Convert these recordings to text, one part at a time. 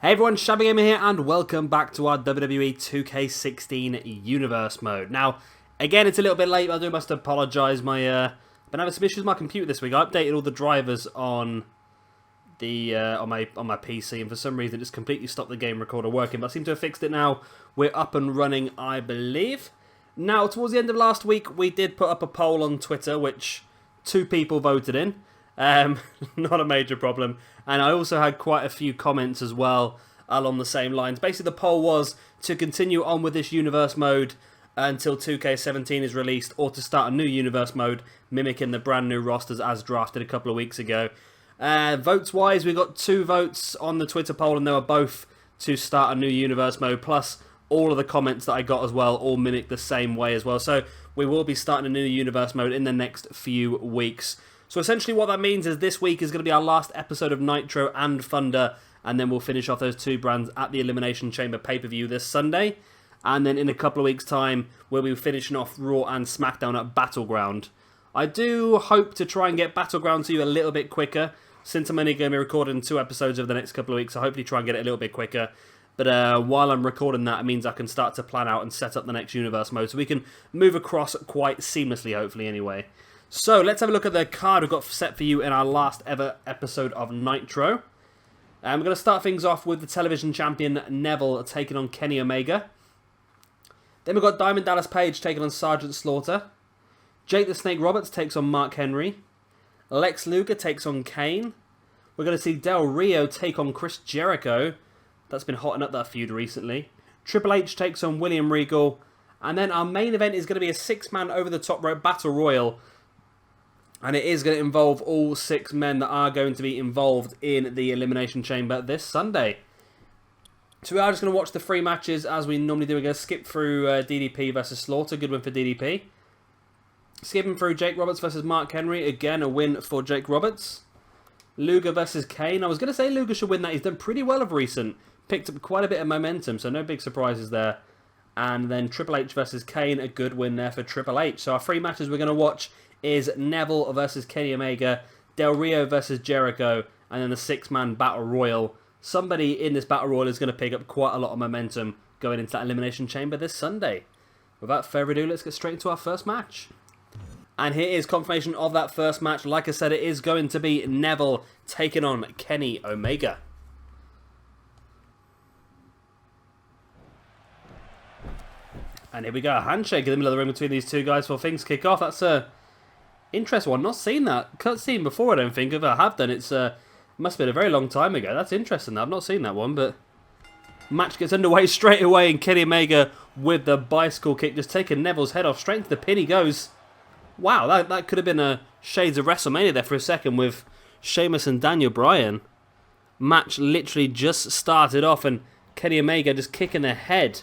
Hey everyone, Shabby Gamer here, and welcome back to our WWE 2K16 Universe mode. Now, again, it's a little bit late, but I must apologise. Been having some issues with my computer this week. I updated all the drivers on the on my PC, and for some reason, it just completely stopped the game recorder working. But I seem to have fixed it now. We're up and running, I believe. Now, towards the end of last week, we did put up a poll on Twitter, which 2 people voted in. Not a major problem. And I also had quite a few comments as well along the same lines. Basically, the poll was to continue on with this universe mode until 2K17 is released, or to start a new universe mode mimicking the brand new rosters as drafted a couple of weeks ago. Votes-wise, we got 2 votes on the Twitter poll, and they were both to start a new universe mode, plus all of the comments that I got as well all mimic the same way as well. So we will be starting a new universe mode in the next few weeks. So essentially what that means is this week is going to be our last episode of Nitro and Thunder, and then we'll finish off those 2 brands at the Elimination Chamber pay-per-view this Sunday. And then in a couple of weeks' time, we'll be finishing off Raw and SmackDown at Battleground. I do hope to try and get Battleground to you a little bit quicker. Since I'm only going to be recording 2 episodes over the next couple of weeks, I'll hopefully try and get it a little bit quicker. But while I'm recording that, it means I can start to plan out and set up the next universe mode, so we can move across quite seamlessly, hopefully, anyway. So, let's have a look at the card we've got set for you in our last ever episode of Nitro. We're going to start things off with the television champion Neville taking on Kenny Omega. Then we've got Diamond Dallas Page taking on Sergeant Slaughter. Jake the Snake Roberts takes on Mark Henry. Lex Luger takes on Kane. We're going to see Del Rio take on Chris Jericho. That's been hotting up that feud recently. Triple H takes on William Regal. And then our main event is going to be a 6-man over-the-top rope battle royal. And it is going to involve all 6 men that are going to be involved in the Elimination Chamber this Sunday. So we are just going to watch the 3 matches as we normally do. We're going to skip through DDP versus Slaughter. Good win for DDP. Skipping through Jake Roberts versus Mark Henry. Again, a win for Jake Roberts. Luger versus Kane. I was going to say Luger should win that. He's done pretty well of recent. Picked up quite a bit of momentum, so no big surprises there. And then Triple H versus Kane. A good win there for Triple H. So our 3 matches we're going to watch is Neville versus Kenny Omega, Del Rio versus Jericho, and then the 6-man Battle Royal. Somebody in this Battle Royal is going to pick up quite a lot of momentum going into that Elimination Chamber this Sunday. Without further ado, let's get straight into our first match. And here is confirmation of that first match. Like I said, it is going to be Neville taking on Kenny Omega. And here we go, a handshake in the middle of the ring between these 2 guys before things kick off. That's a interesting one. Not seen that cutscene before, I don't think. If I have done, it's must have been a very long time ago. That's interesting. I've not seen that one, but match gets underway straight away, and Kenny Omega with the bicycle kick, just taking Neville's head off. Straight into the pin he goes. Wow, that could have been a shades of WrestleMania there for a second with Sheamus and Daniel Bryan. Match literally just started off, and Kenny Omega just kicking the head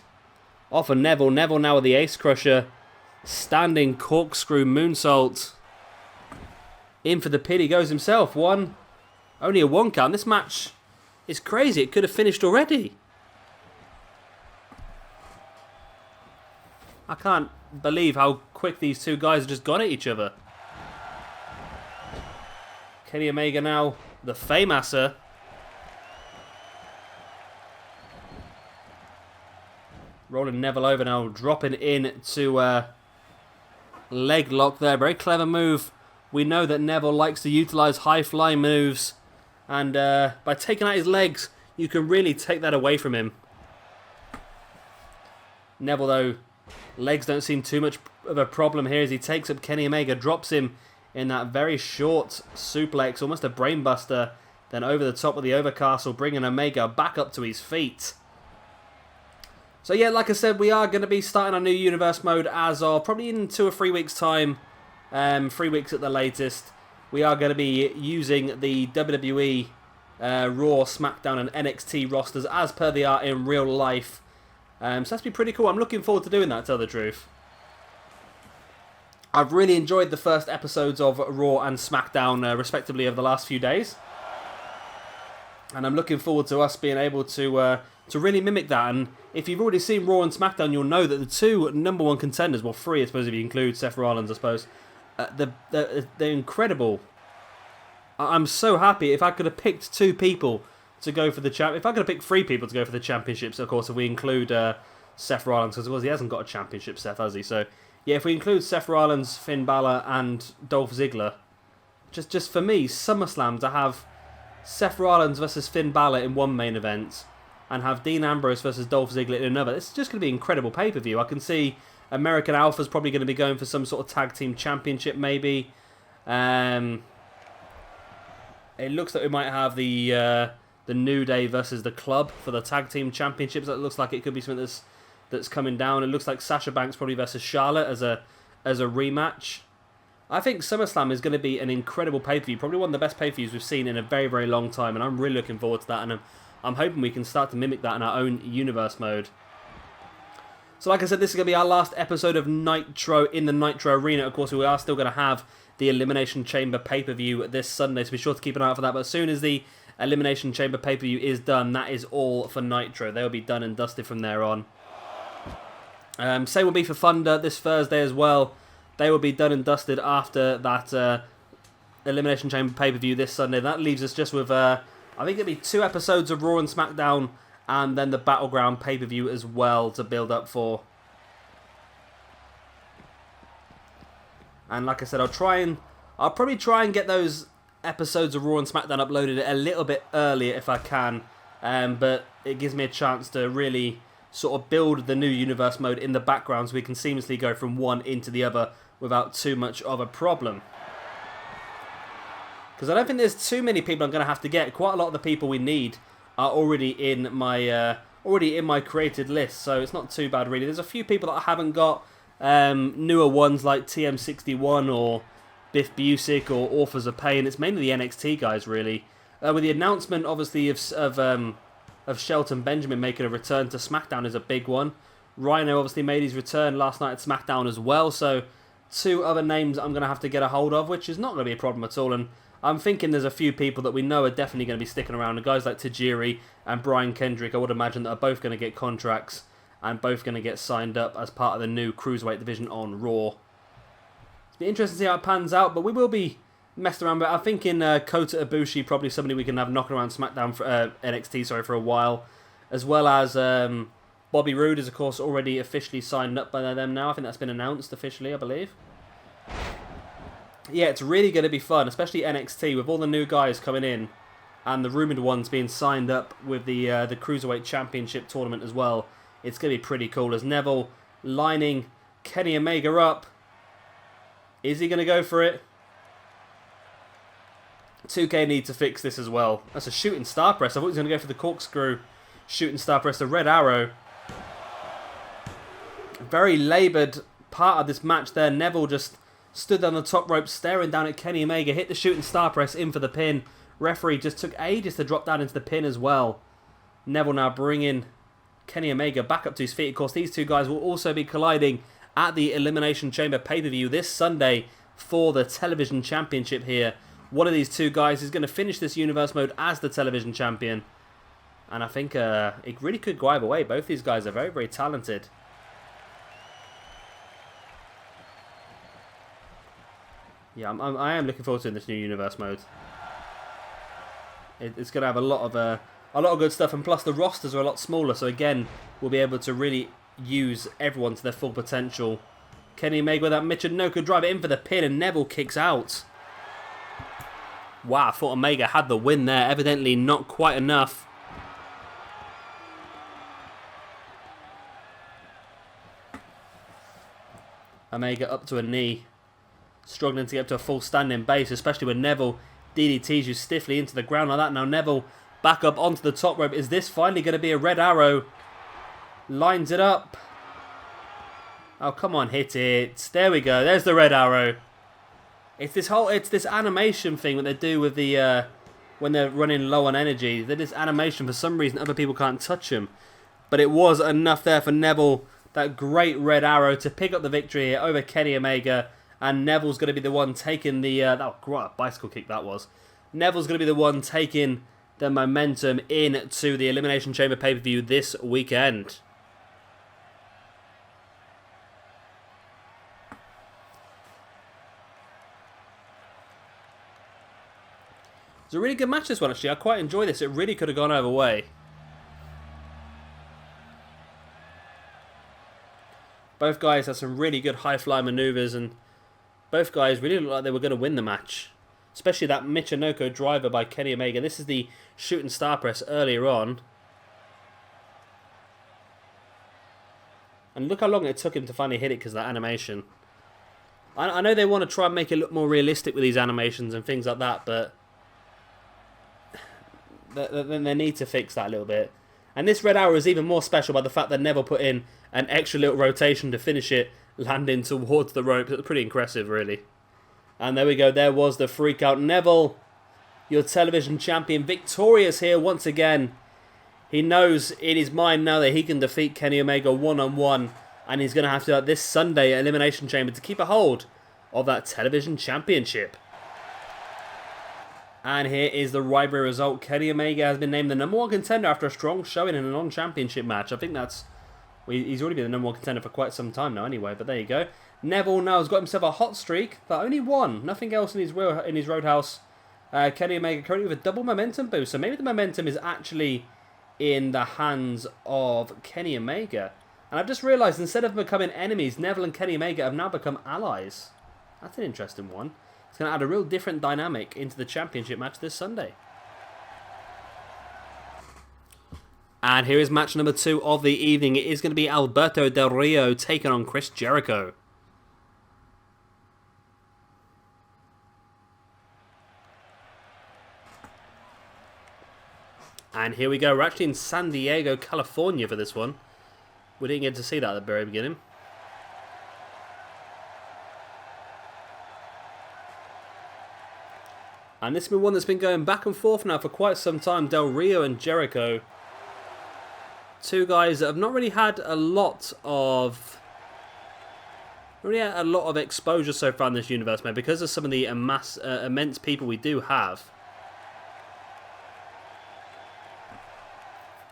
off of Neville. Neville now with the Ace Crusher. Standing corkscrew moonsault. In for the pin he goes himself. Only a 1 count. This match is crazy. It could have finished already. I can't believe how quick these 2 guys have just gone at each other. Kenny Omega now, the Fameasser. Rolling Neville over now, dropping in to leg lock there. Very clever move. We know that Neville likes to utilise high-flying moves. And by taking out his legs, you can really take that away from him. Neville, though, legs don't seem too much of a problem here as he takes up Kenny Omega, drops him in that very short suplex, almost a brainbuster. Then over the top of the overcastle, bringing Omega back up to his feet. So yeah, like I said, we are going to be starting our new universe mode as of probably in 2 or 3 weeks' time. 3 weeks at the latest. We are going to be using the WWE Raw, SmackDown and NXT rosters as per they are in real life. So that's be pretty cool. I'm looking forward to doing that, to tell the truth. I've really enjoyed the first episodes of Raw and SmackDown, respectively, over the last few days. And I'm looking forward to us being able to really mimic that. And if you've already seen Raw and SmackDown, you'll know that the 2 #1 contenders, well 3 I suppose if you include Seth Rollins I suppose, they're incredible. I'm so happy. If I could have picked 2 people to go for the champ. If I'm going to pick 3 people to go for the championships, of course, if we include Seth Rollins, because of course he hasn't got a championship, Seth, has he? So yeah, if we include Seth Rollins, Finn Balor, and Dolph Ziggler, just for me, SummerSlam to have Seth Rollins versus Finn Balor in one main event, and have Dean Ambrose versus Dolph Ziggler in another. This is just going to be an incredible pay-per-view. I can see American Alpha's probably going to be going for some sort of tag team championship, maybe. It looks like we might have the New Day versus the Club for the tag team championships. It looks like it could be something that's coming down. It looks like Sasha Banks probably versus Charlotte as a rematch. I think SummerSlam is going to be an incredible pay-per-view, probably one of the best pay-per-views we've seen in a very, very long time, and I'm really looking forward to that, and I'm hoping we can start to mimic that in our own universe mode. So like I said, this is going to be our last episode of Nitro in the Nitro Arena. Of course, we are still going to have the Elimination Chamber pay-per-view this Sunday, so be sure to keep an eye out for that. But as soon as the Elimination Chamber pay-per-view is done, that is all for Nitro. They'll be done and dusted from there on. Same will be for Thunder this Thursday as well. They will be done and dusted after that Elimination Chamber pay-per-view this Sunday. That leaves us just with, I think it'll be 2 episodes of Raw and SmackDown, and then the Battleground pay-per-view as well to build up for. And like I said, I'll probably try and get those episodes of Raw and SmackDown uploaded a little bit earlier if I can. But it gives me a chance to really sort of build the new universe mode in the background so we can seamlessly go from one into the other without too much of a problem. Because I don't think there's too many people I'm going to have to get. Quite a lot of the people we need are already in my created list, so it's not too bad really. There's a few people that I haven't got, newer ones like TM61 or Biff Busick or Authors of Pain. It's mainly the NXT guys really. With the announcement obviously of Shelton Benjamin making a return to SmackDown is a big one. Rhino obviously made his return last night at SmackDown as well, so 2 other names I'm going to have to get a hold of, which is not going to be a problem at all. And I'm thinking there's a few people that we know are definitely going to be sticking around. And guys like Tajiri and Brian Kendrick, I would imagine that are both going to get contracts and both going to get signed up as part of the new Cruiserweight division on Raw. It'll be interesting to see how it pans out, but we will be messed around. But I'm thinking Kota Ibushi, probably somebody we can have knocking around SmackDown for NXT, for a while, as well as Bobby Roode is of course already officially signed up by them now. I think that's been announced officially, I believe. Yeah, it's really going to be fun, especially NXT with all the new guys coming in and the rumoured ones being signed up with the Cruiserweight Championship tournament as well. It's going to be pretty cool as Neville lining Kenny Omega up. Is he going to go for it? 2K need to fix this as well. That's a shooting star press. I thought he was going to go for the corkscrew shooting star press, the Red Arrow. Very laboured part of this match there. Neville just stood on the top rope staring down at Kenny Omega, hit the shooting star press in for the pin. Referee just took ages to drop down into the pin as well. Neville now bringing Kenny Omega back up to his feet. Of course, these 2 guys will also be colliding at the Elimination Chamber pay-per-view this Sunday for the television championship here. One of these 2 guys is going to finish this universe mode as the television champion. And I think it really could go either way. Both these guys are very, very talented. Yeah, I am looking forward to this new universe mode. It's going to have a lot of good stuff, and plus the rosters are a lot smaller, so again, we'll be able to really use everyone to their full potential. Kenny Omega with that Michinoku drive it in for the pin, and Neville kicks out. Wow, I thought Omega had the win there. Evidently not quite enough. Omega up to a knee. Struggling to get up to a full standing base, especially when Neville DDTs you stiffly into the ground like that. Now Neville back up onto the top rope. Is this finally going to be a Red Arrow? Lines it up. Oh, come on, hit it. There we go. There's the Red Arrow. It's this animation thing that they do with the when they're running low on energy. They do this animation for some reason other people can't touch them. But it was enough there for Neville, that great Red Arrow, to pick up the victory here over Kenny Omega. And Neville's going to be the one taking the... what a bicycle kick that was. Neville's going to be the one taking the momentum into the Elimination Chamber pay-per-view this weekend. was a really good match, this one, actually. I quite enjoyed this. It really could have gone either way. Both guys had some really good high-fly maneuvers, and both guys really looked like they were going to win the match. Especially that Michinoku driver by Kenny Omega. This is the shooting star press earlier on. And look how long it took him to finally hit it because of that animation. I know they want to try and make it look more realistic with these animations and things like that, but they need to fix that a little bit. And this red arrow is even more special by the fact that Neville put in an extra little rotation to finish it, landing towards the rope. It's pretty impressive, really. And there we go. There was the freak out. Neville, your television champion, victorious here once again. He knows in his mind now that he can defeat Kenny Omega one-on-one. And he's going to have to do that this Sunday at Elimination Chamber to keep a hold of that television championship. And here is the rivalry result. Kenny Omega has been named the #1 contender after a strong showing in a non-championship match. I think that's... he's already been the #1 contender for quite some time now anyway, but there you go. Neville now has got himself a hot streak, but only one. Nothing else in his Roadhouse. Kenny Omega currently with a double momentum boost. So maybe the momentum is actually in the hands of Kenny Omega. And I've just realised instead of becoming enemies, Neville and Kenny Omega have now become allies. That's an interesting one. It's going to add a real different dynamic into the championship match this Sunday. And here is match number 2 of the evening. It is going to be Alberto Del Rio taking on Chris Jericho. And here we go. We're actually in San Diego, California for this one. We didn't get to see that at the very beginning. And this has been one that's been going back and forth now for quite some time. Del Rio and Jericho. Two guys that have not really had a lot of... exposure so far in this universe, man, because of some of the immense people we do have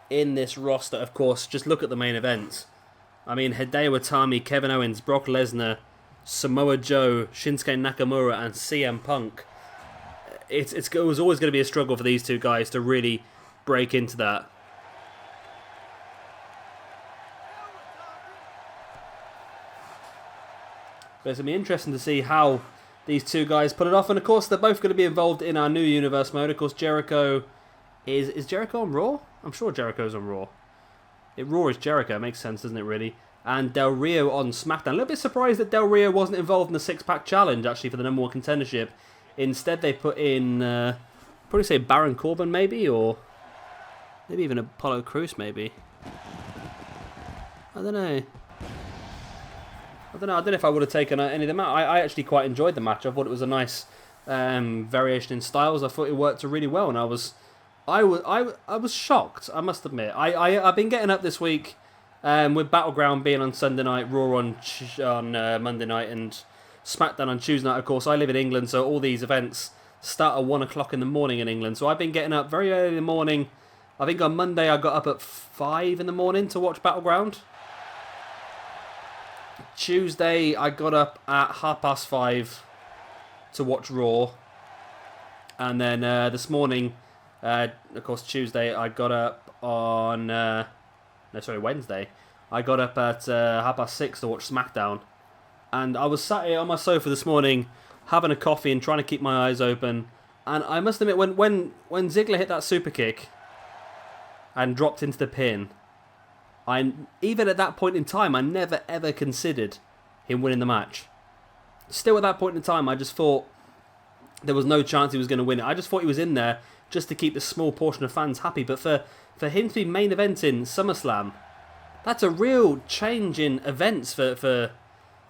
in this roster. Of course, just look at the main events. I mean, Hideo Itami, Kevin Owens, Brock Lesnar, Samoa Joe, Shinsuke Nakamura, and CM Punk. It was always going to be a struggle for these two guys to really break into that. But it's going to be interesting to see how these two guys put it off. And of course, they're both going to be involved in our new universe mode. Of course, Jericho... Is Jericho on Raw? I'm sure Jericho's on Raw. Raw is Jericho. It makes sense, doesn't it, really? And Del Rio on SmackDown. A little bit surprised that Del Rio wasn't involved in the six-pack challenge, actually, for the #1 contendership. Instead, they put in... probably say Baron Corbin, maybe? Or maybe even Apollo Crews, maybe? I don't know. I don't know if I would have taken any of them out. I actually quite enjoyed the match. I thought it was a nice variation in styles. I thought it worked really well, and I was shocked, I must admit. I've been getting up this week with Battleground being on Sunday night, Raw on Monday night, and SmackDown on Tuesday night. Of course, I live in England, so all these events start at 1 o'clock in the morning in England. So I've been getting up very early in the morning. I think on Monday I got up at 5 in the morning to watch Battleground. Tuesday I got up at 5:30 to watch Raw. And then this morning... of course, Tuesday, I got up on... Wednesday. I got up at 6:30 to watch SmackDown. And I was sat here on my sofa this morning, having a coffee and trying to keep my eyes open. And I must admit, when Ziggler hit that super kick and dropped into the pin, even at that point in time, I never ever considered him winning the match. Still at that point in time, I just thought there was no chance he was going to win it. I just thought he was in there just to keep the small portion of fans happy. But for him to be main eventing SummerSlam, that's a real change in events for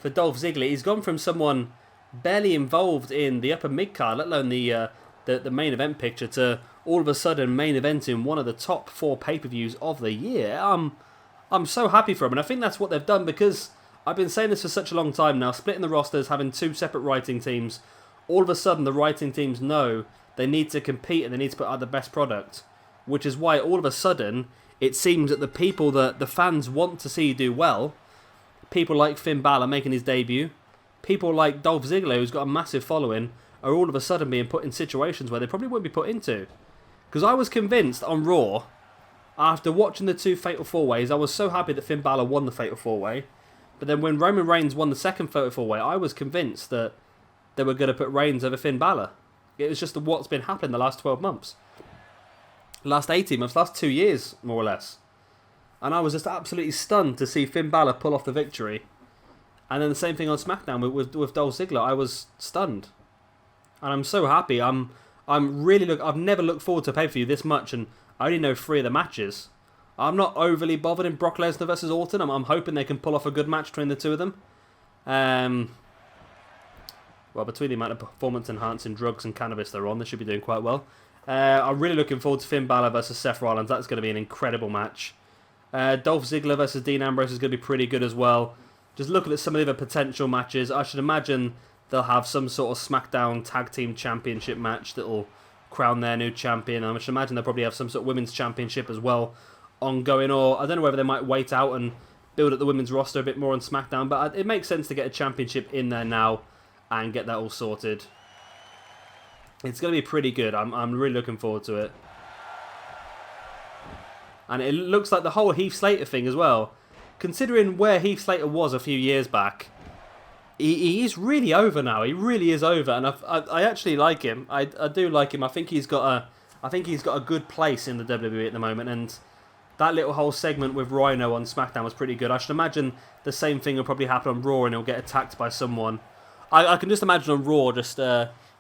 Dolph Ziggler. He's gone from someone barely involved in the upper mid-card, let alone the main event picture, to all of a sudden main eventing one of the top 4 pay-per-views of the year. I'm so happy for him, and I think that's what they've done, because I've been saying this for such a long time now, splitting the rosters, having 2 separate writing teams. All of a sudden, the writing teams know they need to compete and they need to put out the best product, which is why all of a sudden it seems that the people that the fans want to see do well, people like Finn Balor making his debut, people like Dolph Ziggler, who's got a massive following, are all of a sudden being put in situations where they probably wouldn't be put into. Because I was convinced on Raw, after watching the 2 Fatal 4-Ways, I was so happy that Finn Balor won the Fatal 4-Way. But then when Roman Reigns won the second Fatal 4-Way, I was convinced that they were going to put Reigns over Finn Balor. It was just what's been happening the last 12 months. Last 18 months, last 2 years, more or less. And I was just absolutely stunned to see Finn Balor pull off the victory. And then the same thing on SmackDown with Dolph Ziggler. I was stunned. And I'm so happy. I've never looked forward to a pay-per-view this much, and I only know 3 of the matches. I'm not overly bothered in Brock Lesnar versus Orton. I'm hoping they can pull off a good match between the 2 of them. Well, between the amount of performance-enhancing drugs and cannabis they're on, they should be doing quite well. I'm really looking forward to Finn Balor versus Seth Rollins. That's going to be an incredible match. Dolph Ziggler versus Dean Ambrose is going to be pretty good as well. Just looking at some of the other potential matches, I should imagine they'll have some sort of SmackDown Tag Team Championship match that will crown their new champion. I should imagine they'll probably have some sort of Women's Championship as well ongoing, or I don't know whether they might wait out and build up the women's roster a bit more on SmackDown, but it makes sense to get a championship in there now and get that all sorted. It's going to be pretty good. I'm really looking forward to it. And it looks like the whole Heath Slater thing as well. Considering where Heath Slater was a few years back, he is really over now. He really is over, and I actually like him. I do like him. I think he's got a good place in the WWE at the moment, and that little whole segment with Rhino on SmackDown was pretty good. I should imagine the same thing will probably happen on Raw, and he'll get attacked by someone. I can just imagine on Raw just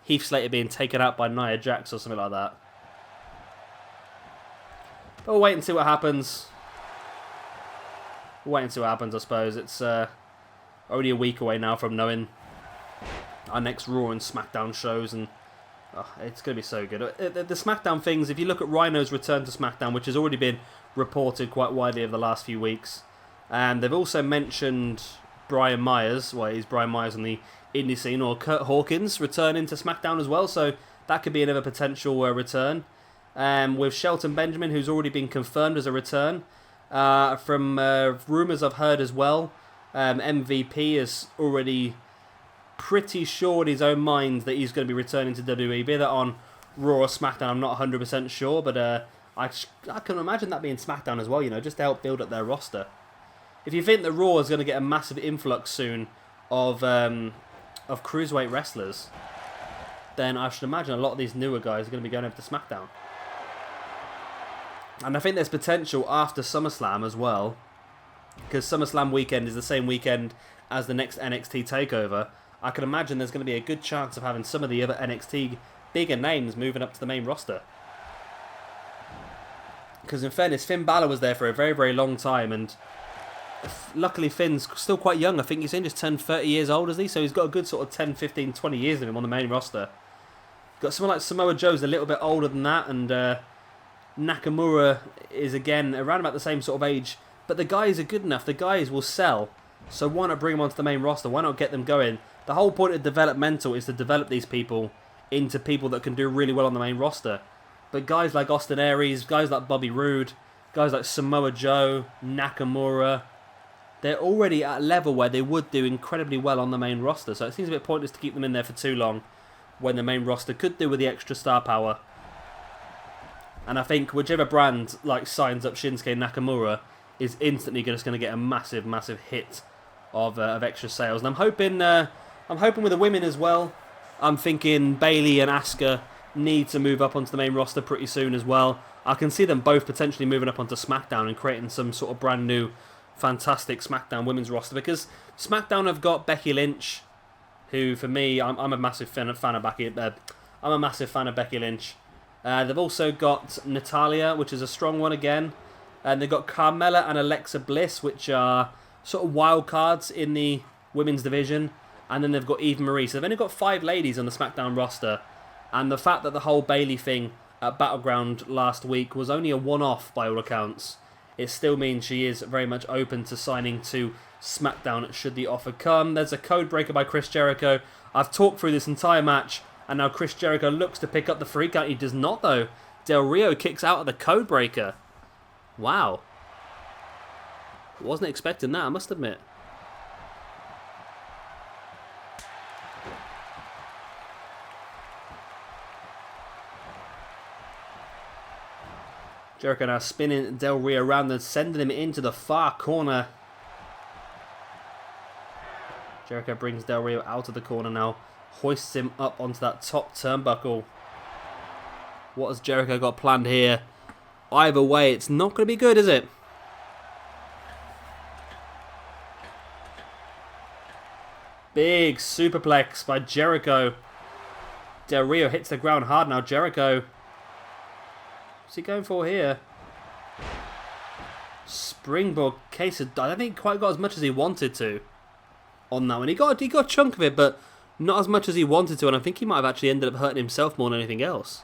Heath Slater being taken out by Nia Jax or something like that. But we'll wait and see what happens. We'll wait and see what happens, I suppose. It's only a week away now from knowing our next Raw and SmackDown shows, and it's going to be so good. The SmackDown things, if you look at Rhino's return to SmackDown, which has already been reported quite widely over the last few weeks, and they've also mentioned Brian Myers, he's Brian Myers on the indie scene, or Kurt Hawkins returning to SmackDown as well, so that could be another potential return. With Shelton Benjamin, who's already been confirmed as a return. From rumours I've heard as well, MVP is already pretty sure in his own mind that he's going to be returning to WWE, be that on Raw or SmackDown, I'm not 100% sure, but I can imagine that being SmackDown as well, just to help build up their roster. If you think that Raw is going to get a massive influx soon of cruiserweight wrestlers, then I should imagine a lot of these newer guys are going to be going over to SmackDown. And I think there's potential after SummerSlam as well, because SummerSlam weekend is the same weekend as the next NXT TakeOver. I can imagine there's going to be a good chance of having some of the other NXT bigger names moving up to the main roster. Because in fairness, Finn Balor was there for a very, very long time, and luckily Finn's still quite young. I think he's just turned 30 years old, isn't he? So he's got a good sort of 10, 15, 20 years of him on the main roster. Got someone like Samoa Joe's a little bit older than that, and Nakamura is again around about the same sort of age, but the guys are good enough. The guys will sell, so why not bring them onto the main roster? Why not get them going? The whole point of developmental is to develop these people into people that can do really well on the main roster. But guys like Austin Aries, guys like Bobby Roode, guys like Samoa Joe, Nakamura, they're already at a level where they would do incredibly well on the main roster, so it seems a bit pointless to keep them in there for too long when the main roster could do with the extra star power. And I think whichever brand signs up Shinsuke Nakamura is instantly just going to get a massive, massive hit of extra sales. And I'm hoping with the women as well. I'm thinking Bayley and Asuka need to move up onto the main roster pretty soon as well. I can see them both potentially moving up onto SmackDown and creating some sort of brand new, fantastic SmackDown women's roster. Because SmackDown have got Becky Lynch, who for me, I'm a massive fan of Becky. I'm a massive fan of Becky Lynch. They've also got Natalya, which is a strong one again. And they've got Carmella and Alexa Bliss, which are sort of wild cards in the women's division. And then they've got Eva Marie. So they've only got 5 ladies on the SmackDown roster. And the fact that the whole Bayley thing at Battleground last week was only a one-off by all accounts, it still means she is very much open to signing to SmackDown should the offer come. There's a code breaker by Chris Jericho. I've talked through this entire match. And now Chris Jericho looks to pick up the freak out. He does not, though. Del Rio kicks out of the code breaker. Wow. Wasn't expecting that, I must admit. Jericho now spinning Del Rio around and sending him into the far corner. Jericho brings Del Rio out of the corner now. Hoists him up onto that top turnbuckle. What has Jericho got planned here? Either way, it's not going to be good, is it? Big superplex by Jericho. Del Rio hits the ground hard now. Jericho. What's he going for here? Springboard case of... I don't think he quite got as much as he wanted to on that one. He got a chunk of it, but not as much as he wanted to. And I think he might have actually ended up hurting himself more than anything else.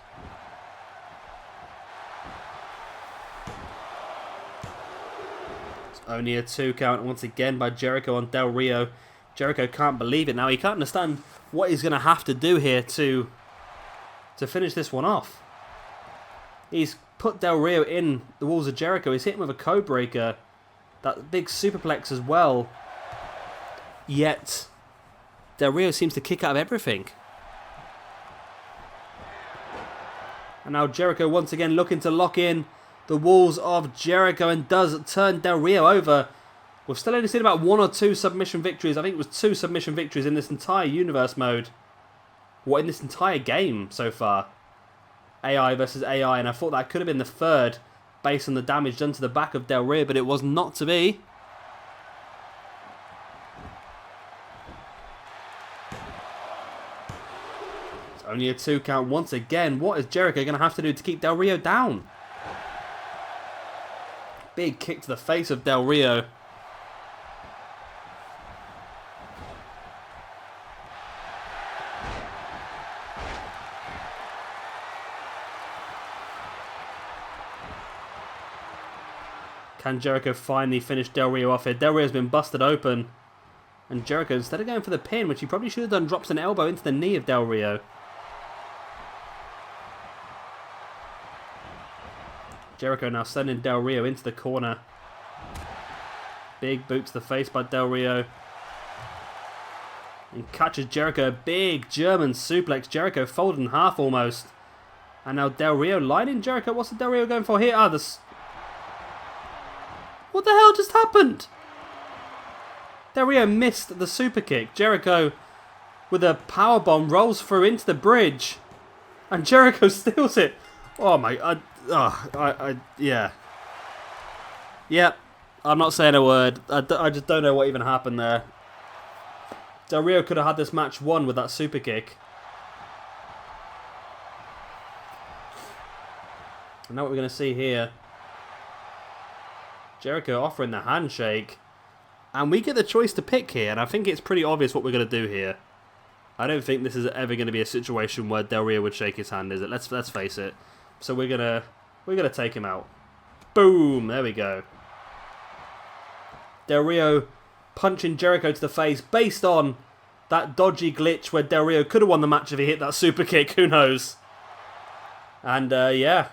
It's only a 2 count once again by Jericho on Del Rio. Jericho can't believe it now. He can't understand what he's going to have to do here to finish this one off. He's put Del Rio in the walls of Jericho. He's hit him with a code breaker. That big superplex as well. Yet, Del Rio seems to kick out of everything. And now Jericho once again looking to lock in the walls of Jericho and does turn Del Rio over. We've still only seen about 1 or 2 submission victories. I think it was 2 submission victories in this entire universe mode. What, in this entire game so far? AI versus AI, and I thought that could have been the 3rd based on the damage done to the back of Del Rio, but it was not to be. It's only a 2 count once again. What is Jericho going to have to do to keep Del Rio down? Big kick to the face of Del Rio. Can Jericho finally finish Del Rio off here? Del Rio's been busted open. And Jericho, instead of going for the pin, which he probably should have done, drops an elbow into the knee of Del Rio. Jericho now sending Del Rio into the corner. Big boot to the face by Del Rio. And catches Jericho. Big German suplex. Jericho folded in half almost. And now Del Rio lining Jericho. What's the Del Rio going for here? Ah, this... What the hell just happened? Del Rio missed the super kick. Jericho, with a powerbomb, rolls through into the bridge. And Jericho steals it. Oh my... yeah. Yep. I'm not saying a word. I just don't know what even happened there. Del Rio could have had this match won with that super kick. And now what we're going to see here. Jericho offering the handshake. And we get the choice to pick here. And I think it's pretty obvious what we're going to do here. I don't think this is ever going to be a situation where Del Rio would shake his hand, is it? Let's face it. So we're gonna take him out. Boom! There we go. Del Rio punching Jericho to the face based on that dodgy glitch where Del Rio could have won the match if he hit that super kick. Who knows? And yeah.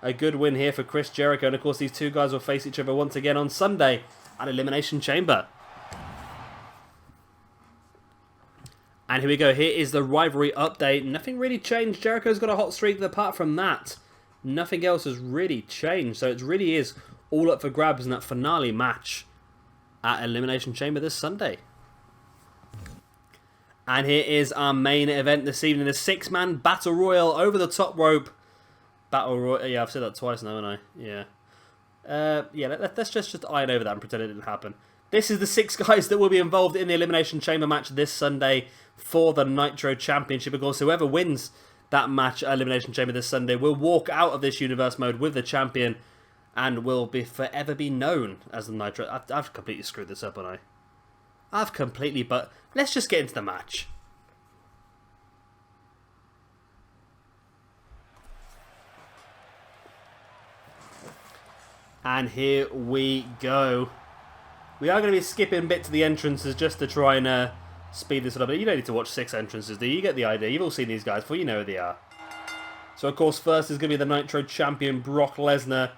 A good win here for Chris Jericho. And of course these two guys will face each other once again on Sunday at Elimination Chamber. And here we go. Here is the rivalry update. Nothing really changed. Jericho's got a hot streak. Apart from that, nothing else has really changed. So it really is all up for grabs in that finale match at Elimination Chamber this Sunday. And here is our main event this evening. The 6-man Battle Royal over the top rope. Battle Royal. Yeah, I've said that twice now, haven't I? Yeah. Yeah, let's just iron over that and pretend it didn't happen. This is the 6 guys that will be involved in the Elimination Chamber match this Sunday for the Nitro Championship. Of course, whoever wins that match at Elimination Chamber this Sunday will walk out of this universe mode with the champion and will forever be known as the Nitro. I've completely screwed this up, haven't I? I've completely, but let's just get into the match. And here we go. We are going to be skipping a bit to the entrances just to try and speed this up. But you don't need to watch 6 entrances, do you? You get the idea. You've all seen these guys before. You know who they are. So, of course, first is going to be the Nitro Champion, Brock Lesnar.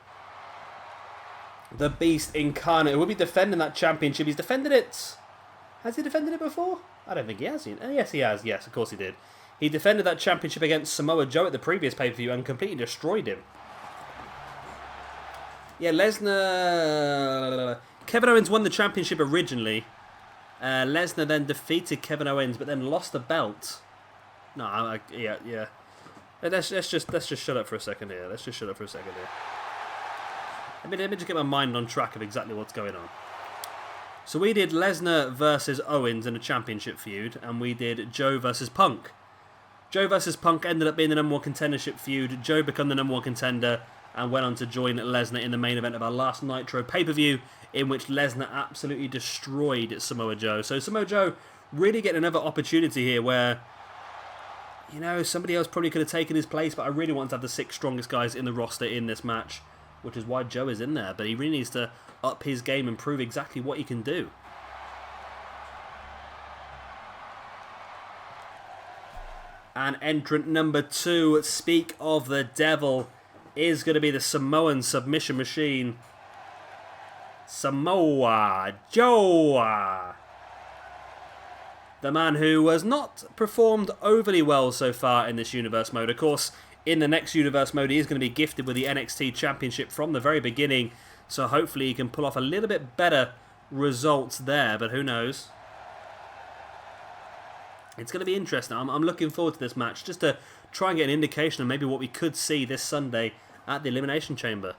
The Beast Incarnate, who will be defending that championship. He's defended it. Has he defended it before? I don't think he has. Yes, he has. Yes, of course he did. He defended that championship against Samoa Joe at the previous pay-per-view and completely destroyed him. Yeah, Lesnar... Kevin Owens won the championship originally. Lesnar then defeated Kevin Owens, but then lost the belt. No, yeah. Let's just shut up for a second here. Let me just get my mind on track of exactly what's going on. So we did Lesnar versus Owens in a championship feud, and we did Joe versus Punk. Joe versus Punk ended up being the number one contendership feud. Joe became the number one contender and went on to join Lesnar in the main event of our last Nitro pay-per-view, in which Lesnar absolutely destroyed Samoa Joe. So Samoa Joe really getting another opportunity here where, you know, somebody else probably could have taken his place, but I really want to have the 6 strongest guys in the roster in this match, which is why Joe is in there. But he really needs to up his game and prove exactly what he can do. And entrant number 2, speak of the devil, is going to be the Samoan submission machine, Samoa Joe. The man who has not performed overly well so far in this universe mode. Of course, in the next universe mode, he is going to be gifted with the NXT Championship from the very beginning. So hopefully he can pull off a little bit better results there. But who knows? It's going to be interesting. I'm looking forward to this match, just to try and get an indication of maybe what we could see this Sunday at the Elimination Chamber.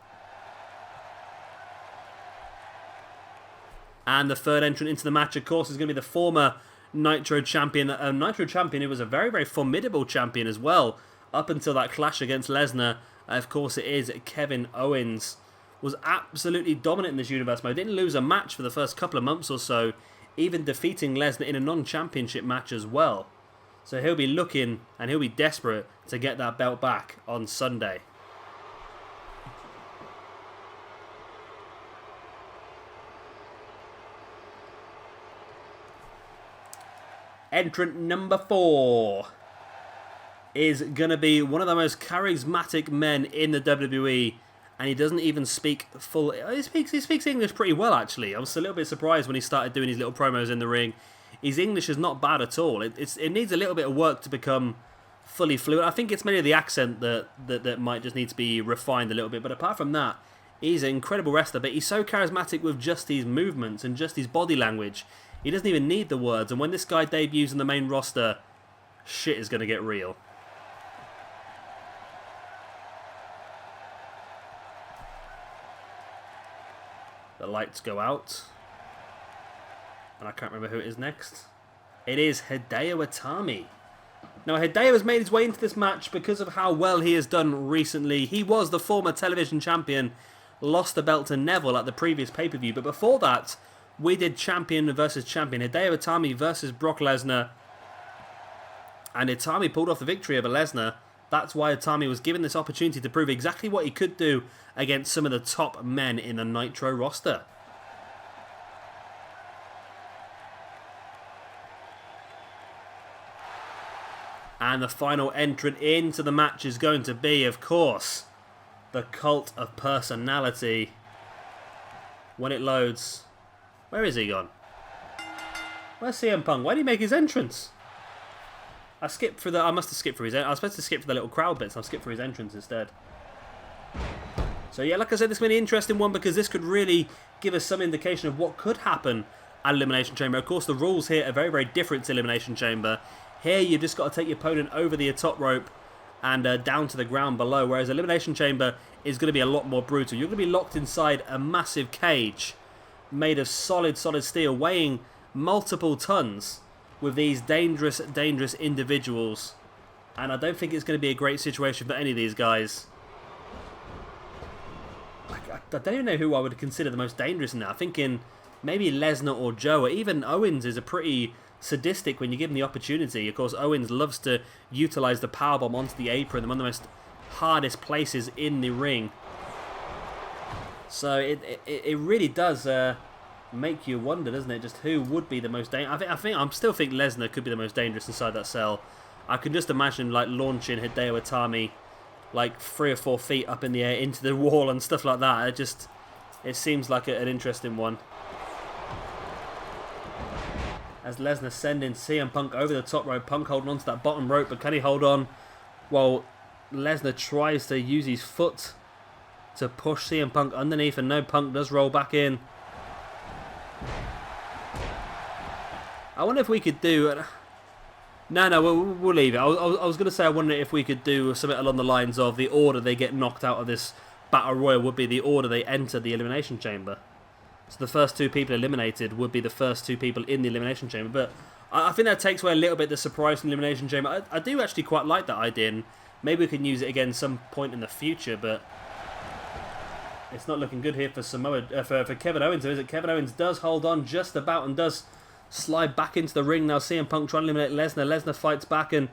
And the third entrant into the match, of course, is going to be the former Nitro champion. Nitro champion who was a very, very formidable champion as well, up until that clash against Lesnar. Of course, it is Kevin Owens. Was absolutely dominant in this universe mode. Didn't lose a match for the first couple of months or so, even defeating Lesnar in a non-championship match as well. So he'll be looking and he'll be desperate to get that belt back on Sunday. Entrant number 4 is going to be one of the most charismatic men in the WWE, and he doesn't even speak full... He speaks English pretty well, actually. I was a little bit surprised when he started doing his little promos in the ring. His English is not bad at all. It needs a little bit of work to become fully fluent. I think it's mainly the accent that might just need to be refined a little bit, but apart from that, he's an incredible wrestler, but he's so charismatic with just his movements and just his body language. He doesn't even need the words, and when this guy debuts in the main roster, shit is going to get real. The lights go out, and I can't remember who it is next. It is Hideo Itami. Now, Hideo has made his way into this match because of how well he has done recently. He was the former television champion, lost the belt to Neville at the previous pay-per-view, but before that, we did champion versus champion. Hideo Itami versus Brock Lesnar. And Itami pulled off the victory over Lesnar. That's why Itami was given this opportunity to prove exactly what he could do against some of the top men in the Nitro roster. And the final entrant into the match is going to be, of course, the Cult of Personality. When it loads... Where is he gone? Where's CM Punk? Why did he make his entrance? I skipped through the... I must have skipped through his... I was supposed to skip through the little crowd bits. I've skipped through his entrance instead. So yeah, like I said, this is going to be an interesting one because this could really give us some indication of what could happen at Elimination Chamber. Of course, the rules here are very, very different to Elimination Chamber. Here, you've just got to take your opponent over the top rope and down to the ground below, whereas Elimination Chamber is going to be a lot more brutal. You're going to be locked inside a massive cage made of solid steel, weighing multiple tons with these dangerous individuals. And I don't think it's going to be a great situation for any of these guys. I don't even know who I would consider the most dangerous in that. I'm thinking maybe Lesnar or Joe, or even Owens is a pretty sadistic when you give him the opportunity. Of course, Owens loves to utilize the powerbomb onto the apron, one of the most hardest places in the ring. So it really does make you wonder, doesn't it? Just who would be the most dangerous? I still think Lesnar could be the most dangerous inside that cell. I can just imagine like launching Hideo Itami like 3 or 4 feet up in the air into the wall and stuff like that. It seems like an interesting one. As Lesnar sending CM Punk over the top rope, Punk holding onto that bottom rope, but can he hold on? Well, Lesnar tries to use his foot to push CM Punk underneath, and no, Punk does roll back in. I wonder if we could do... No, we'll leave it. I was going to say I wonder if we could do something along the lines of the order they get knocked out of this Battle Royal would be the order they enter the Elimination Chamber. So the first 2 people eliminated would be the first 2 people in the Elimination Chamber. But I think that takes away a little bit the surprise from the Elimination Chamber. I do actually quite like that idea, and maybe we can use it again some point in the future, but it's not looking good here for for Kevin Owens, is it? Kevin Owens does hold on just about and does slide back into the ring now. CM Punk trying to eliminate Lesnar. Lesnar fights back, and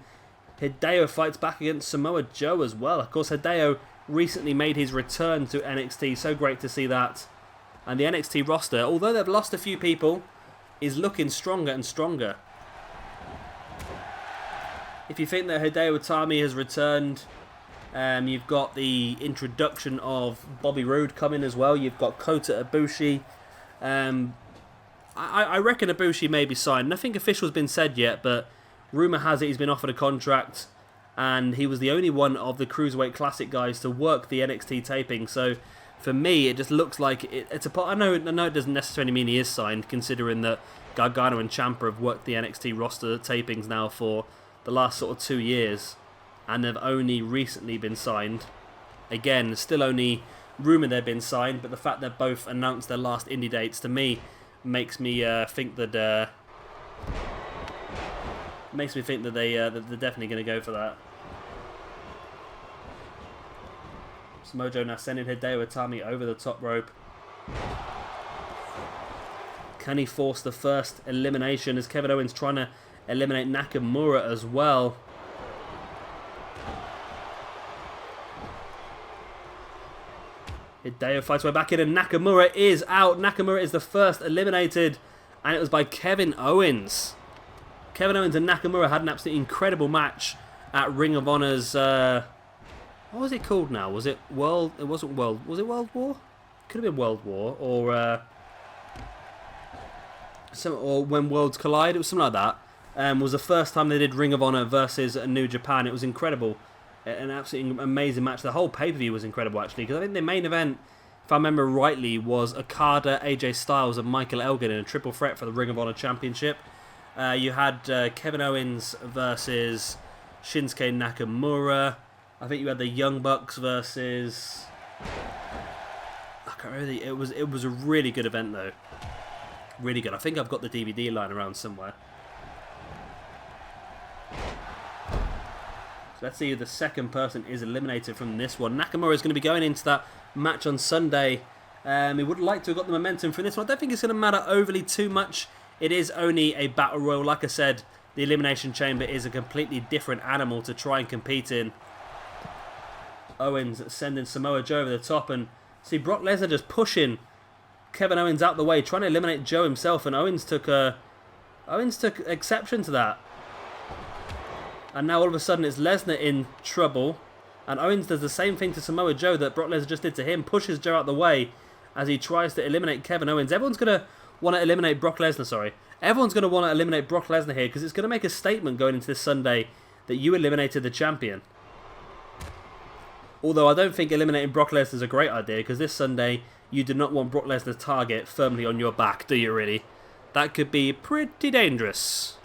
Hideo fights back against Samoa Joe as well. Of course, Hideo recently made his return to NXT. So great to see that. And the NXT roster, although they've lost a few people, is looking stronger and stronger. If you think that Hideo Itami has returned, you've got the introduction of Bobby Roode coming as well. You've got Kota Ibushi. I reckon Ibushi may be signed. Nothing official has been said yet, but rumour has it he's been offered a contract, and he was the only one of the Cruiserweight Classic guys to work the NXT taping. So for me, it just looks like it's a... I know it doesn't necessarily mean he is signed, considering that Gargano and Ciampa have worked the NXT roster tapings now for the last sort of 2 years, and they've only recently been signed. Again, still only rumoured they've been signed, but the fact they've both announced their last indie dates, to me, makes me think that they're definitely going to go for that. Samoa Joe now sending Hideo Itami over the top rope. Can he force the first elimination, as Kevin Owens trying to eliminate Nakamura as well? Hideo fights way back in, and Nakamura is out. Nakamura is the first eliminated, and it was by Kevin Owens. Kevin Owens and Nakamura had an absolutely incredible match at Ring of Honor's... what was it called now? Was it World... It wasn't World... Was it World War? Could have been World War, or... or When Worlds Collide. It was something like that. Was the first time they did Ring of Honor versus New Japan. It was incredible. An absolutely amazing match. The whole pay-per-view was incredible, actually, because I think the main event, if I remember rightly, was Okada, AJ Styles, and Michael Elgin in a triple threat for the Ring of Honor Championship. You had Kevin Owens versus Shinsuke Nakamura. I think you had the Young Bucks versus... I can't remember. It was a really good event, though. Really good. I think I've got the DVD lying around somewhere. So let's see who the second person is eliminated from this one. Nakamura is going to be going into that match on Sunday. He would like to have got the momentum from this one. I don't think it's going to matter overly too much. It is only a battle royal. Like I said, the Elimination Chamber is a completely different animal to try and compete in. Owens sending Samoa Joe over the top, and see Brock Lesnar just pushing Kevin Owens out the way, trying to eliminate Joe himself, and Owens took exception to that. And now all of a sudden it's Lesnar in trouble, and Owens does the same thing to Samoa Joe that Brock Lesnar just did to him, pushes Joe out the way as he tries to eliminate Kevin Owens. Everyone's going to want to eliminate Brock Lesnar, sorry. Everyone's going to want to eliminate Brock Lesnar here, because it's going to make a statement going into this Sunday that you eliminated the champion. Although I don't think eliminating Brock Lesnar is a great idea, because this Sunday you do not want Brock Lesnar's target firmly on your back, do you really? That could be pretty dangerous.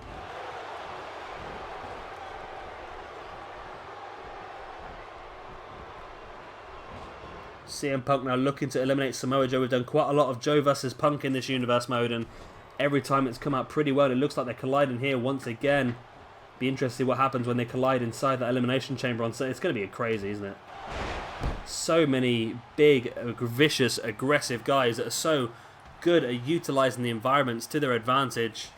CM Punk now looking to eliminate Samoa Joe. We've done quite a lot of Joe versus Punk in this universe mode, and every time it's come out pretty well. It looks like they're colliding here once again. Be interested to see what happens when they collide inside that Elimination Chamber on Sunday. It's going to be crazy, isn't it? So many big, vicious, aggressive guys that are so good at utilising the environments to their advantage.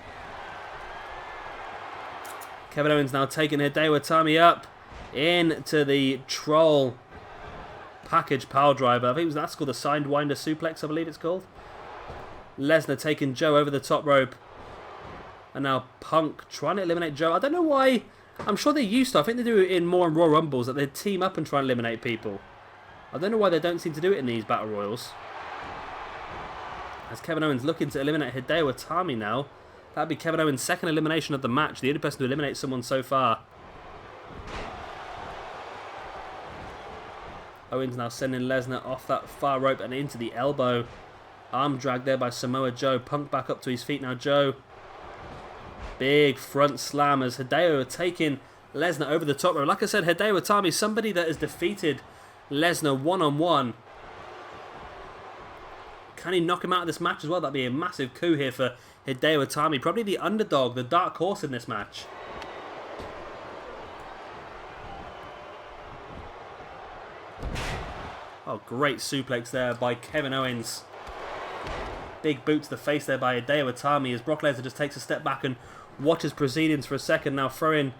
Kevin Owens now taking Hideo Itami up into the Troll Package Power Driver. I think that's called the Signed Winder Suplex, I believe it's called. Lesnar taking Joe over the top rope. And now Punk trying to eliminate Joe. I don't know why. I'm sure they used to. I think they do it in more Raw Rumbles, that they team up and try and eliminate people. I don't know why they don't seem to do it in these Battle Royals. As Kevin Owens looking to eliminate Hideo Itami now. That'd be Kevin Owens' second elimination of the match. The only person to eliminate someone so far. Owens now sending Lesnar off that far rope and into the elbow. Arm drag there by Samoa Joe. Punk back up to his feet now. Joe. Big front slam as Hideo taking Lesnar over the top rope. Like I said, Hideo Itami, somebody that has defeated Lesnar one-on-one. Can he knock him out of this match as well? That'd be a massive coup here for Hideo Itami. Probably the underdog, the dark horse in this match. Oh, great suplex there by Kevin Owens. Big boot to the face there by Hideo Itami as Brock Lesnar just takes a step back and watches proceedings for a second. Now throwing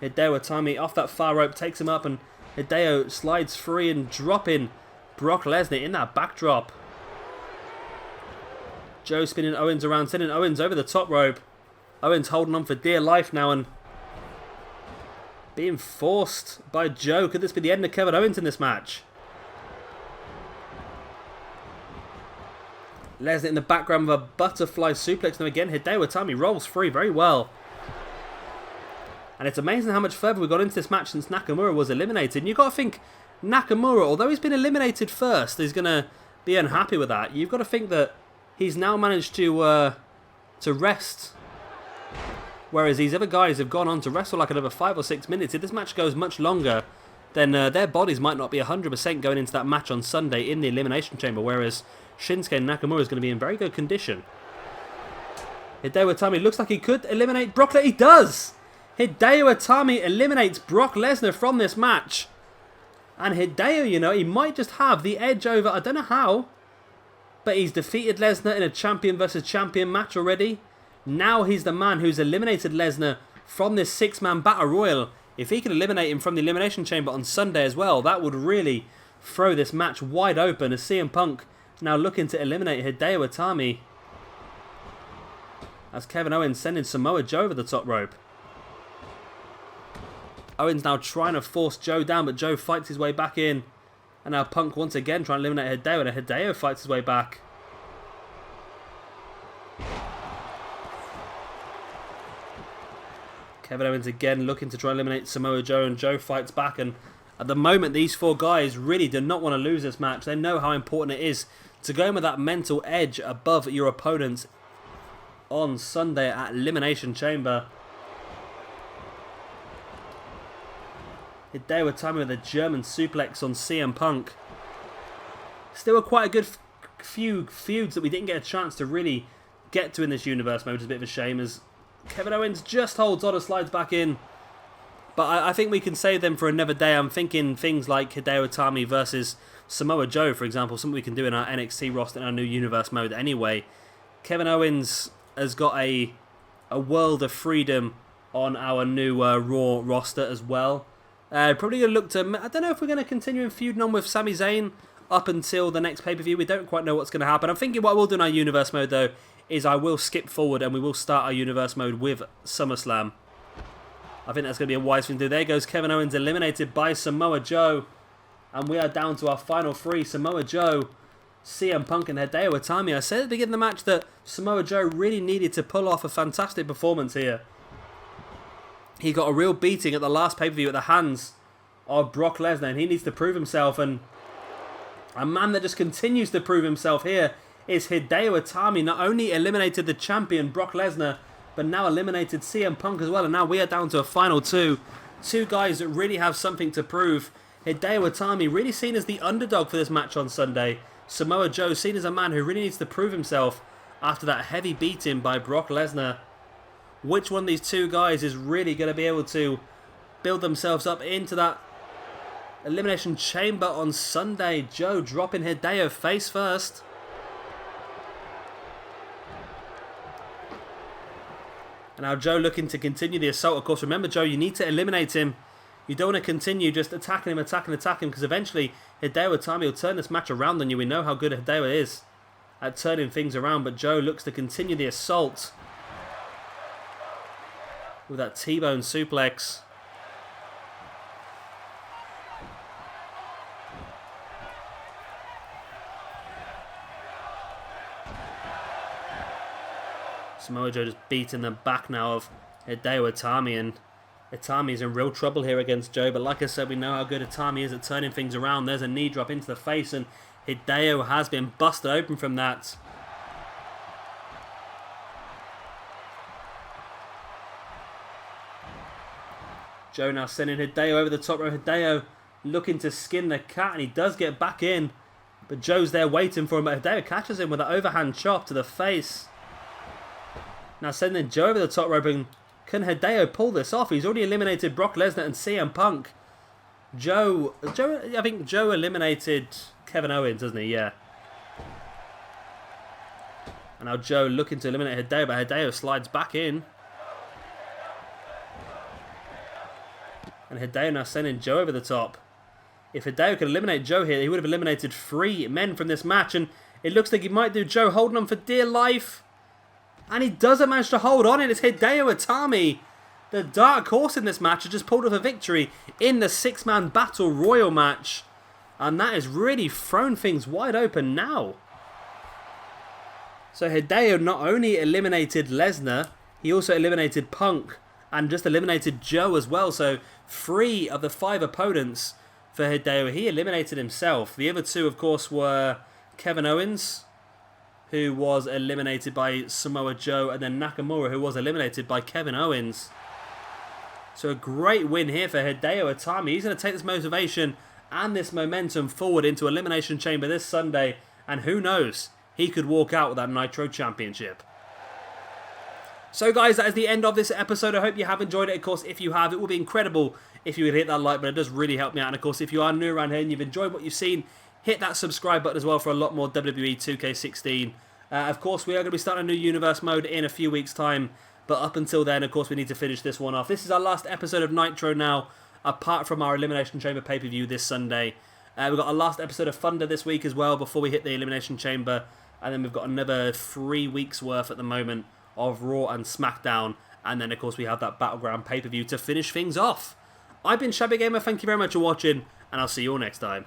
Hideo Itami off that far rope, takes him up, and Hideo slides free and dropping Brock Lesnar in that backdrop. Joe spinning Owens around, sending Owens over the top rope. Owens holding on for dear life now and being forced by Joe. Could this be the end of Kevin Owens in this match? Lesnar in the background with a butterfly suplex. Now again, Hideo Itami rolls free very well. And it's amazing how much further we got into this match since Nakamura was eliminated. And you've got to think, Nakamura, although he's been eliminated first, he's going to be unhappy with that. You've got to think that he's now managed to rest. Whereas these other guys have gone on to wrestle like another 5 or 6 minutes. If this match goes much longer, then their bodies might not be 100% going into that match on Sunday in the Elimination Chamber. Whereas Shinsuke Nakamura is going to be in very good condition. Hideo Itami looks like he could eliminate Brock Lesnar. He does! Hideo Itami eliminates Brock Lesnar from this match. And Hideo, you know, he might just have the edge over, I don't know how, but he's defeated Lesnar in a champion versus champion match already. Now he's the man who's eliminated Lesnar from this 6-man battle royal. If he can eliminate him from the Elimination Chamber on Sunday as well, that would really throw this match wide open as CM Punk now looking to eliminate Hideo Itami. As Kevin Owens sending Samoa Joe over the top rope. Owens now trying to force Joe down, but Joe fights his way back in. And now Punk once again trying to eliminate Hideo, and Hideo fights his way back. Kevin Owens again looking to try and eliminate Samoa Joe, and Joe fights back. And at the moment, these 4 guys really do not want to lose this match. They know how important it is to go in with that mental edge above your opponents on Sunday at Elimination Chamber. Hideo Itami with a German suplex on CM Punk. Still quite a good few feuds that we didn't get a chance to really get to in this universe mode, which is a bit of a shame, as Kevin Owens just holds on and slides back in. But I think we can save them for another day. I'm thinking things like Hideo Itami versus Samoa Joe, for example, something we can do in our NXT roster in our new universe mode anyway. Kevin Owens has got a world of freedom on our new Raw roster as well. Probably going to look to... I don't know if we're going to continue in feuding on with Sami Zayn up until the next pay-per-view. We don't quite know what's going to happen. I'm thinking what we'll do in our universe mode, though, is I will skip forward and we will start our universe mode with SummerSlam. I think that's going to be a wise thing to do. There goes Kevin Owens eliminated by Samoa Joe. And we are down to our final 3. Samoa Joe, CM Punk and Hideo Itami. I said at the beginning of the match that Samoa Joe really needed to pull off a fantastic performance here. He got a real beating at the last pay-per-view at the hands of Brock Lesnar, and he needs to prove himself. And a man that just continues to prove himself here is Hideo Itami. Not only eliminated the champion Brock Lesnar, but now eliminated CM Punk as well. And now we are down to a final 2. 2 guys that really have something to prove. Hideo Itami really seen as the underdog for this match on Sunday. Samoa Joe seen as a man who really needs to prove himself after that heavy beating by Brock Lesnar. Which one of these 2 guys is really going to be able to build themselves up into that Elimination Chamber on Sunday? Joe dropping Hideo face first. And now Joe looking to continue the assault. Of course, remember, Joe, you need to eliminate him. You don't want to continue just attacking him, because eventually Hideo Itami will turn this match around on you. We know how good Hideo is at turning things around, but Joe looks to continue the assault with that T-bone suplex. Samoa Joe just beating the back now of Hideo Itami, and Itami's in real trouble here against Joe, but like I said, we know how good Itami is at turning things around. There's a knee drop into the face, and Hideo has been busted open from that. Joe now sending Hideo over the top row. Hideo looking to skin the cat, and he does get back in. But Joe's there waiting for him, but Hideo catches him with an overhand chop to the face. Now sending Joe over the top rope, and can Hideo pull this off? He's already eliminated Brock Lesnar and CM Punk. I think Joe eliminated Kevin Owens, doesn't he? Yeah. And now Joe looking to eliminate Hideo, but Hideo slides back in. And Hideo now sending Joe over the top. If Hideo could eliminate Joe here, he would have eliminated 3 men from this match. And it looks like he might do Joe, holding on for dear life. And he doesn't manage to hold on. And it's Hideo Itami, the dark horse in this match, has just pulled off a victory in the 6-man Battle Royal match. And that has really thrown things wide open now. So Hideo not only eliminated Lesnar, he also eliminated Punk. And just eliminated Joe as well. So 3 of the 5 opponents for Hideo, he eliminated himself. The other 2, of course, were Kevin Owens, who was eliminated by Samoa Joe, and then Nakamura, who was eliminated by Kevin Owens. So a great win here for Hideo Itami. He's going to take this motivation and this momentum forward into Elimination Chamber this Sunday. And who knows, he could walk out with that Nitro Championship. So guys, that is the end of this episode. I hope you have enjoyed it. Of course, if you have, it would be incredible if you would hit that like button. It does really help me out. And of course, if you are new around here and you've enjoyed what you've seen, hit that subscribe button as well for a lot more WWE 2K16. Of course, we are going to be starting a new universe mode in a few weeks' time. But up until then, of course, we need to finish this one off. This is our last episode of Nitro now, apart from our Elimination Chamber pay-per-view this Sunday. We've got our last episode of Thunder this week as well before we hit the Elimination Chamber. And then we've got another 3 weeks' worth at the moment of Raw and SmackDown. And then, of course, we have that Battleground pay-per-view to finish things off. I've been Shabby Gamer. Thank you very much for watching, and I'll see you all next time.